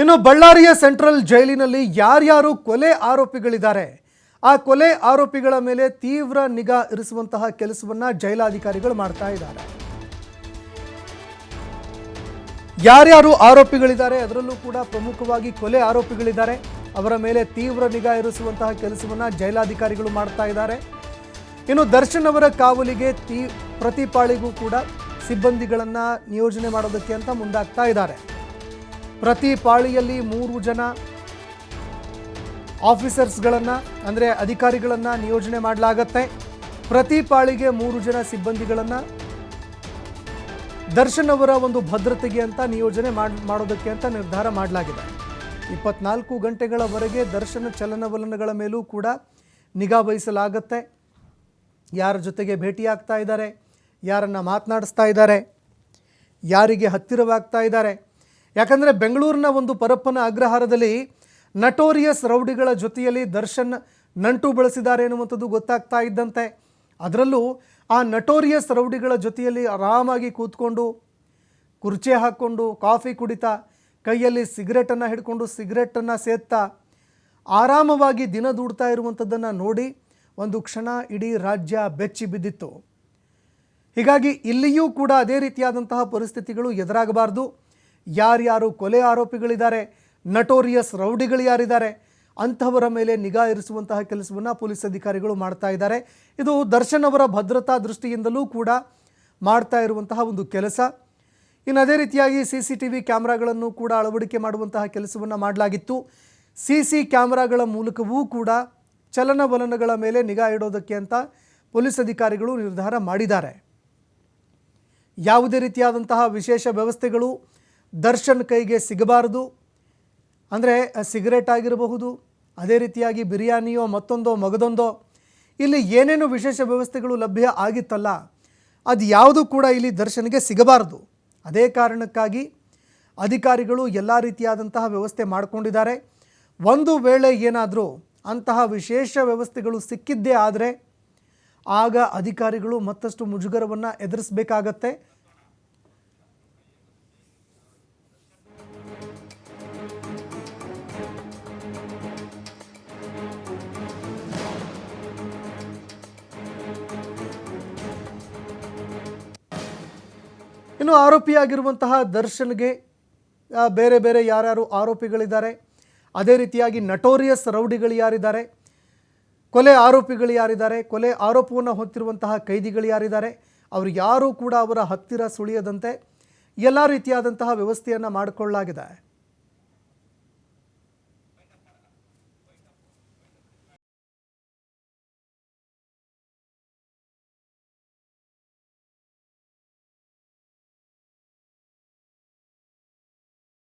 ಇನ್ನು ಬಳ್ಳಾರಿಯ ಸೆಂಟ್ರಲ್ ಜೈಲಿನಲ್ಲಿ ಯಾರ್ಯಾರು ಕೊಲೆ ಆರೋಪಿಗಳಿದ್ದಾರೆ ಆ ಕೊಲೆ ಆರೋಪಿಗಳ ಮೇಲೆ ತೀವ್ರ ನಿಗಾ ಇರಿಸುವಂತಹ ಕೆಲಸವನ್ನ ಜೈಲಾಧಿಕಾರಿಗಳು ಮಾಡ್ತಾ ಇದ್ದಾರೆ. ಯಾರ್ಯಾರು ಆರೋಪಿಗಳಿದ್ದಾರೆ ಅದರಲ್ಲೂ ಕೂಡ ಪ್ರಮುಖವಾಗಿ ಕೊಲೆ ಆರೋಪಿಗಳಿದ್ದಾರೆ, ಅವರ ಮೇಲೆ ತೀವ್ರ ನಿಗಾ ಇರಿಸುವಂತಹ ಕೆಲಸವನ್ನ ಜೈಲಾಧಿಕಾರಿಗಳು ಮಾಡ್ತಾ ಇದ್ದಾರೆ. ಇನ್ನು ದರ್ಶನ್ ಅವರ ಕಾವಲಿಗೆ ಪ್ರತಿ ಪಾಳಿಗೂ ಕೂಡ ಸಿಬ್ಬಂದಿಗಳನ್ನ ನಿಯೋಜನೆ ಮಾಡೋದಕ್ಕೆ ಅಂತ ಮುಂದಾಗ್ತಾ ಇದ್ದಾರೆ. ಪ್ರತಿ ಪಾಳಿಯಲ್ಲಿ 3 ಜನ ಆಫೀಸರ್ಸ್ಗಳನ್ನು ಅಂದರೆ ಅಧಿಕಾರಿಗಳನ್ನು ನಿಯೋಜನೆ ಮಾಡಲಾಗುತ್ತೆ. ಪ್ರತಿ ಪಾಳಿಗೆ 3 ಜನ ಸಿಬ್ಬಂದಿಗಳನ್ನು ದರ್ಶನ್ ಅವರ ಒಂದು ಭದ್ರತೆಗೆ ಅಂತ ನಿಯೋಜನೆ ಮಾಡೋದಕ್ಕೆ ಅಂತ ನಿರ್ಧಾರ ಮಾಡಲಾಗಿದೆ. 24 ಗಂಟೆಗಳವರೆಗೆ ದರ್ಶನ ಚಲನವಲನಗಳ ಮೇಲೂ ಕೂಡ ನಿಗಾ ವಹಿಸಲಾಗುತ್ತೆ. ಯಾರ ಜೊತೆಗೆ ಭೇಟಿಯಾಗ್ತಾ ಇದ್ದಾರೆ, ಯಾರನ್ನು ಮಾತನಾಡಿಸ್ತಾ ಇದ್ದಾರೆ, ಯಾರಿಗೆ ಹತ್ತಿರವಾಗ್ತಾ ಇದ್ದಾರೆ. ಯಾಕಂದರೆ ಬೆಂಗಳೂರಿನ ಒಂದು ಪರಪ್ಪನ ಅಗ್ರಹಾರದಲ್ಲಿ ನಟೋರಿಯಸ್ ರೌಡಿಗಳ ಜೊತೆಯಲ್ಲಿ ದರ್ಶನ್ ನಂಟು ಬೆಳೆಸಿದ್ದಾರೆ ಎನ್ನುವಂಥದ್ದು ಗೊತ್ತಾಗ್ತಾ ಇದ್ದಂತೆ ಅದರಲ್ಲೂ ಆ ನಟೋರಿಯಸ್ ರೌಡಿಗಳ ಜೊತೆಯಲ್ಲಿ ಆರಾಮಾಗಿ ಕೂತ್ಕೊಂಡು ಕುರ್ಚಿ ಹಾಕ್ಕೊಂಡು ಕಾಫಿ ಕುಡಿತಾ ಕೈಯಲ್ಲಿ ಸಿಗರೇಟನ್ನು ಹಿಡ್ಕೊಂಡು ಸಿಗರೇಟನ್ನು ಸೇದ್ತಾ ಆರಾಮವಾಗಿ ದಿನ ದೂಡ್ತಾ ಇರುವಂಥದ್ದನ್ನು ನೋಡಿ ಒಂದು ಕ್ಷಣ ಇಡೀ ರಾಜ್ಯ ಬೆಚ್ಚಿ ಬಿದ್ದಿತ್ತು. ಹೀಗಾಗಿ ಇಲ್ಲಿಯೂ ಕೂಡ ಅದೇ ರೀತಿಯಾದಂತಹ ಪರಿಸ್ಥಿತಿಗಳು ಎದುರಾಗಬಾರ್ದು. ಯಾರ್ಯಾರು ಕೊಲೆ ಆರೋಪಿಗಳಿದ್ದಾರೆ, ನಟೋರಿಯಸ್ ರೌಡಿಗಳು ಯಾರಿದ್ದಾರೆ ಅಂಥವರ ಮೇಲೆ ನಿಗಾ ಇರಿಸುವಂತಹ ಕೆಲಸವನ್ನು ಪೊಲೀಸ್ ಅಧಿಕಾರಿಗಳು ಮಾಡ್ತಾ ಇದ್ದಾರೆ. ಇದು ದರ್ಶನ್ ಅವರ ಭದ್ರತಾ ದೃಷ್ಟಿಯಿಂದಲೂ ಕೂಡ ಮಾಡ್ತಾ ಇರುವಂತಹ ಒಂದು ಕೆಲಸ. ಇನ್ನು ಅದೇ ರೀತಿಯಾಗಿ CCTV ಕ್ಯಾಮ್ರಾಗಳನ್ನು ಕೂಡ ಅಳವಡಿಕೆ ಮಾಡುವಂತಹ ಕೆಲಸವನ್ನು ಮಾಡಲಾಗಿತ್ತು. CC ಕ್ಯಾಮ್ರಾಗಳ ಮೂಲಕವೂ ಕೂಡ ಚಲನವಲನಗಳ ಮೇಲೆ ನಿಗಾ ಇಡೋದಕ್ಕೆ ಅಂತ ಪೊಲೀಸ್ ಅಧಿಕಾರಿಗಳು ನಿರ್ಧಾರ ಮಾಡಿದ್ದಾರೆ. ಯಾವುದೇ ರೀತಿಯಾದಂತಹ ವಿಶೇಷ ವ್ಯವಸ್ಥೆಗಳು ದರ್ಶನ್ ಕೈಗೆ ಸಿಗಬಾರದು. ಅಂದರೆ ಸಿಗರೇಟ್ ಆಗಿರಬಹುದು, ಅದೇ ರೀತಿಯಾಗಿ ಬಿರಿಯಾನಿಯೋ ಮತ್ತೊಂದೋ ಮಗದೊಂದೋ, ಇಲ್ಲಿ ಏನೇನು ವಿಶೇಷ ವ್ಯವಸ್ಥೆಗಳು ಲಭ್ಯ ಆಗಿತ್ತಲ್ಲ ಅದು ಯಾವುದೂ ಕೂಡ ಇಲ್ಲಿ ದರ್ಶನ್ಗೆ ಸಿಗಬಾರದು. ಅದೇ ಕಾರಣಕ್ಕಾಗಿ ಅಧಿಕಾರಿಗಳು ಎಲ್ಲ ರೀತಿಯಾದಂತಹ ವ್ಯವಸ್ಥೆ ಮಾಡಿಕೊಂಡಿದ್ದಾರೆ. ಒಂದು ವೇಳೆ ಏನಾದರೂ ಅಂತಹ ವಿಶೇಷ ವ್ಯವಸ್ಥೆಗಳು ಸಿಕ್ಕಿದ್ದೇ ಆದರೆ ಆಗ ಅಧಿಕಾರಿಗಳು ಮತ್ತಷ್ಟು ಮುಜುಗರವನ್ನು ಎದುರಿಸಬೇಕಾಗತ್ತೆ. ಇನ್ನು ಆರೋಪಿಯಾಗಿರುವಂತಹ ದರ್ಶನ್ಗೆ ಬೇರೆ ಬೇರೆ ಯಾರ್ಯಾರು ಆರೋಪಿಗಳಿದ್ದಾರೆ, ಅದೇ ರೀತಿಯಾಗಿ ನಟೋರಿಯಸ್ ರೌಡಿಗಳು ಯಾರಿದ್ದಾರೆ, ಕೊಲೆ ಆರೋಪಿಗಳು ಯಾರಿದ್ದಾರೆ, ಕೊಲೆ ಆರೋಪವನ್ನು ಹೊತ್ತಿರುವಂತಹ ಕೈದಿಗಳು ಯಾರಿದ್ದಾರೆ, ಅವರು ಯಾರೂ ಕೂಡ ಅವರ ಹತ್ತಿರ ಸುಳಿಯದಂತೆ ಎಲ್ಲ ರೀತಿಯಾದಂತಹ ವ್ಯವಸ್ಥೆಯನ್ನು ಮಾಡಿಕೊಳ್ಳಲಾಗಿದೆ.